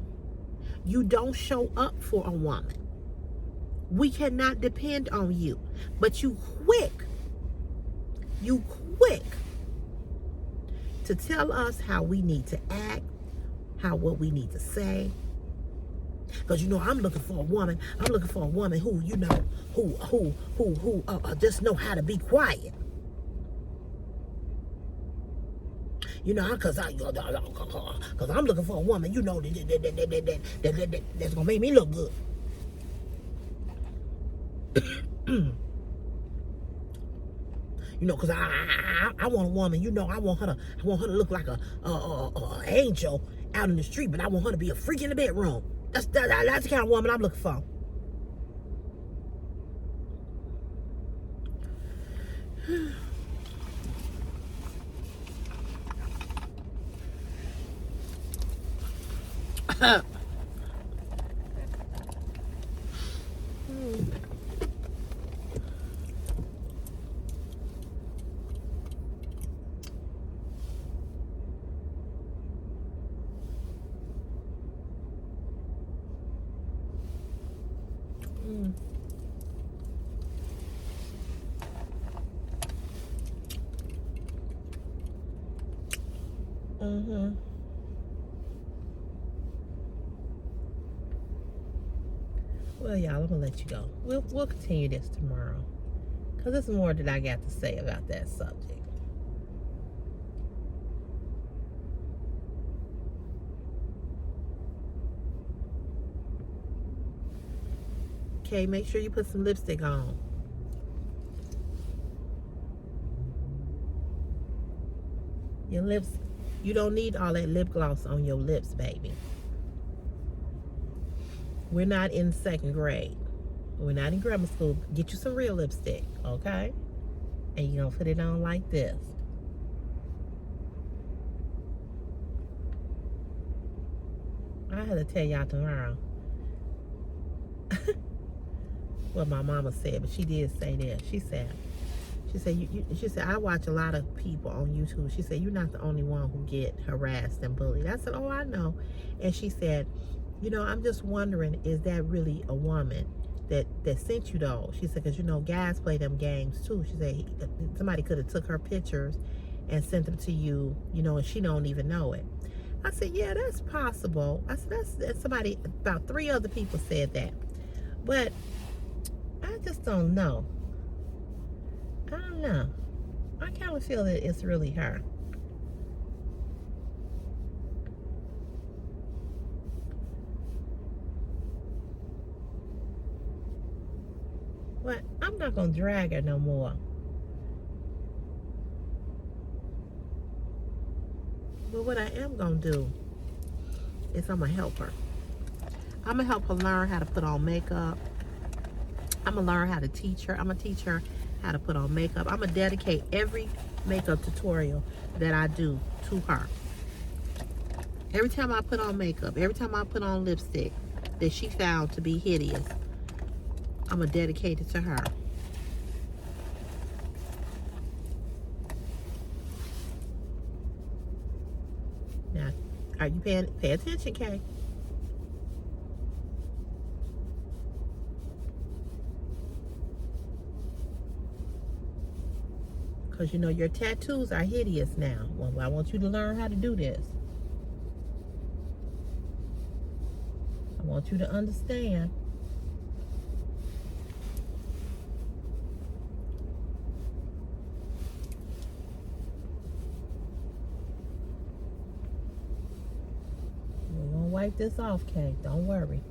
You don't show up for a woman. We cannot depend on you. But you quick to tell us how we need to act, what we need to say. Because I'm looking for a woman. I'm looking for a woman who just know how to be quiet. Because I'm looking for a woman, that's gonna make me look good. Because I want a woman. I want her to look like a angel out in the street, but I want her to be a freak in the bedroom. That's the kind of woman I'm looking for. Mm-hmm. Well, y'all, I'm gonna let you go. We'll continue this tomorrow, because there's more that I got to say about that subject. Okay, make sure you put some lipstick on. Your lips, you don't need all that lip gloss on your lips, baby. We're not in second grade. We're not in grammar school. Get you some real lipstick, okay? And you're gonna put it on like this. I had to tell y'all tomorrow what my mama said, but she did say this. She said, I watch a lot of people on YouTube. She said, you're not the only one who get harassed and bullied. I said, oh, I know. And she said, you know, I'm just wondering, is that really a woman that sent you those? She said, because, you know, guys play them games too. She said, somebody could have took her pictures and sent them to you, you know, and she don't even know it. I said, yeah, that's possible. I said, that's somebody, about 3 other people said that. But I just don't know. I don't know. I kind of feel that it's really her. But I'm not going to drag her no more. But what I am going to do is I'm going to help her. I'm going to help her learn how to put on makeup. I'm going to learn how to teach her. I'm going to teach her how to put on makeup. I'm going to dedicate every makeup tutorial that I do to her. Every time I put on makeup, every time I put on lipstick that she found to be hideous, I'm going to dedicate it to her. Now, are you pay attention, Kay? Because, you know, your tattoos are hideous now. Well, I want you to learn how to do this. I want you to understand. We're going to wipe this off, Kay. Don't worry.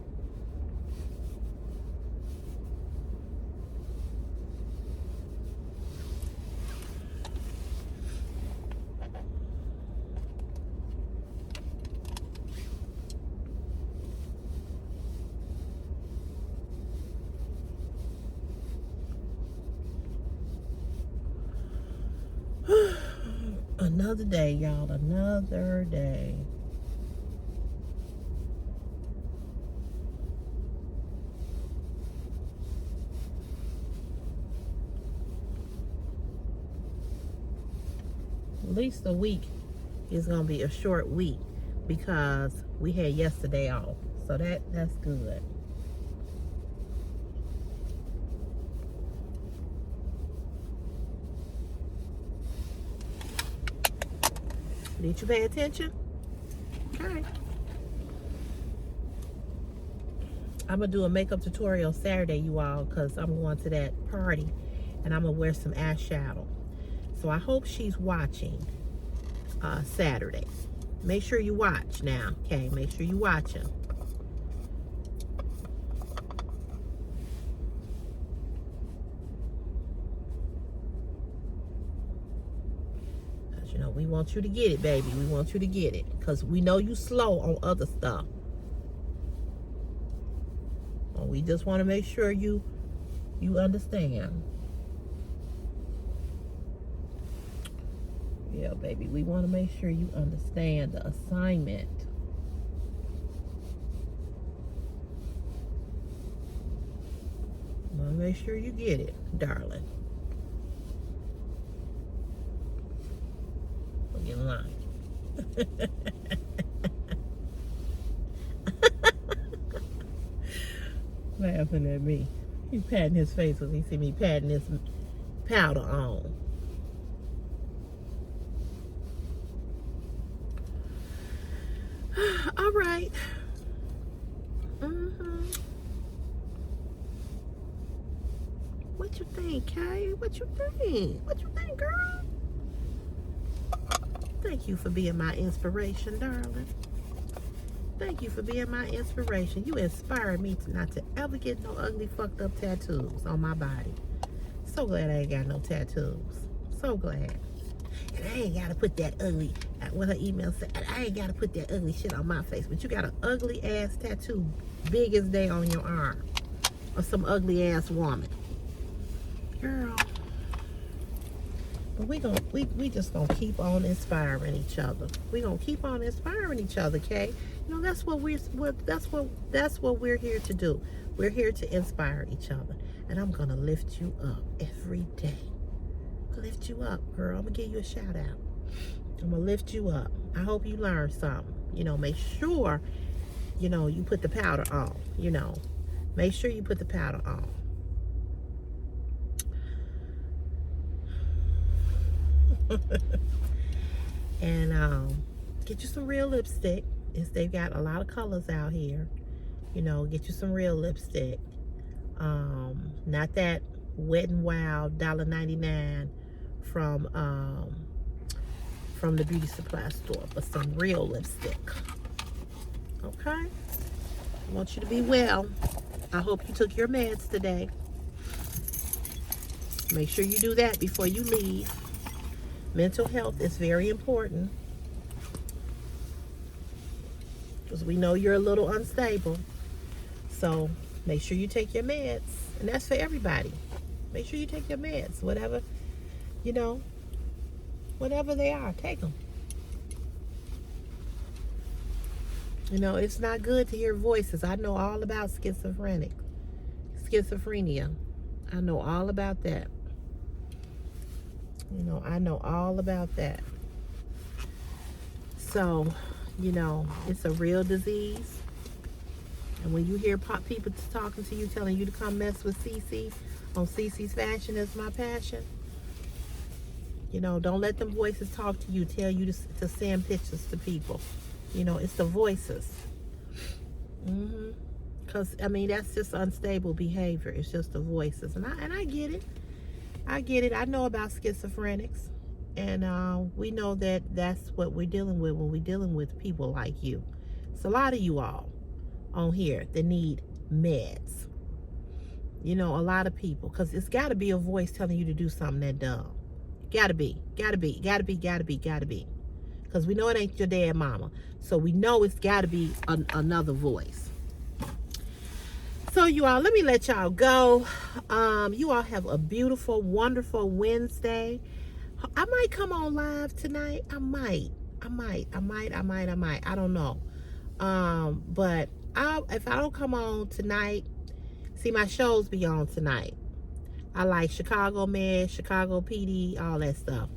Another day, y'all. Another day. At least a week is going to be a short week because we had yesterday off. So that's good. Did you pay attention? Okay. I'm going to do a makeup tutorial Saturday, you all, because I'm going to that party and I'm going to wear some eyeshadow. So I hope she's watching Saturday. Make sure you watch now, okay? Make sure you watching. You know, we want you to get it, baby. We want you to get it. Because we know you slow on other stuff. Well, we just want to make sure you understand. Yeah, baby, we want to make sure you understand the assignment. Want to make sure you get it, darling. Look in line. Laughing at me. He's patting his face because he see me patting this powder on. All right. What you think, Kay? What you think? What you think, girl? Thank you for being my inspiration, darling. Thank you for being my inspiration. You inspired me not to ever get no ugly, fucked up tattoos on my body. So glad I ain't got no tattoos. So glad. And I ain't got to put that ugly, what her email said, I ain't got to put that ugly shit on my face. But you got an ugly ass tattoo, big as day on your arm. Or some ugly ass woman. Girl. But we just gonna keep on inspiring each other. We gonna keep on inspiring each other, Kay. You know, that's what we're here to do. We're here to inspire each other. And I'm gonna lift you up every day. Lift you up, girl. I'm gonna give you a shout out. I'm gonna lift you up. I hope you learned something. You know, make sure, you know, you put the powder on. You know, make sure you put the powder on. And get you some real lipstick. They've got a lot of colors out here. You know, get you some real lipstick. Not that Wet n Wild $1.99 from the beauty supply store, but some real lipstick. Okay? I want you to be well. I hope you took your meds today. Make sure you do that before you leave. Mental health is very important. Because we know you're a little unstable. So make sure you take your meds. And that's for everybody. Make sure you take your meds. Whatever, you know, whatever they are, take them. You know, it's not good to hear voices. I know all about schizophrenia. I know all about that. You know, I know all about that. So, you know, it's a real disease. And when you hear people talking to you, telling you to come mess with CC on CC's Fashion Is My Passion, you know, don't let them voices talk to you, tell you to send pictures to people. You know, it's the voices. Because, I mean, that's just unstable behavior. It's just the voices. And I get it. I get it. I know about schizophrenics. And we know that that's what we're dealing with when we're dealing with people like you. It's a lot of you all on here that need meds. You know, a lot of people. Because it's got to be a voice telling you to do something that dumb. Gotta be. Because we know it ain't your dad mama. So we know it's got to be another voice. So you all, let me let y'all go. You all have a beautiful, wonderful Wednesday. I might come on live tonight. I might. I don't know. But if I don't come on tonight, see, my shows be on tonight. I like Chicago Med, Chicago PD, all that stuff.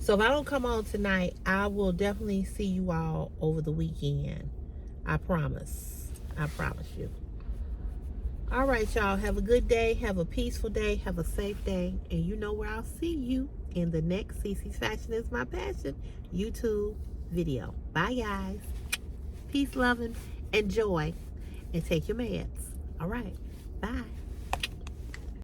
So if I don't come on tonight, I will definitely see you all over the weekend. I promise. I promise you. All right, y'all. Have a good day. Have a peaceful day. Have a safe day. And you know where I'll see you in the next CC's Fashion Is My Passion YouTube video. Bye, guys. Peace, love, and joy. And take your meds. All right. Bye.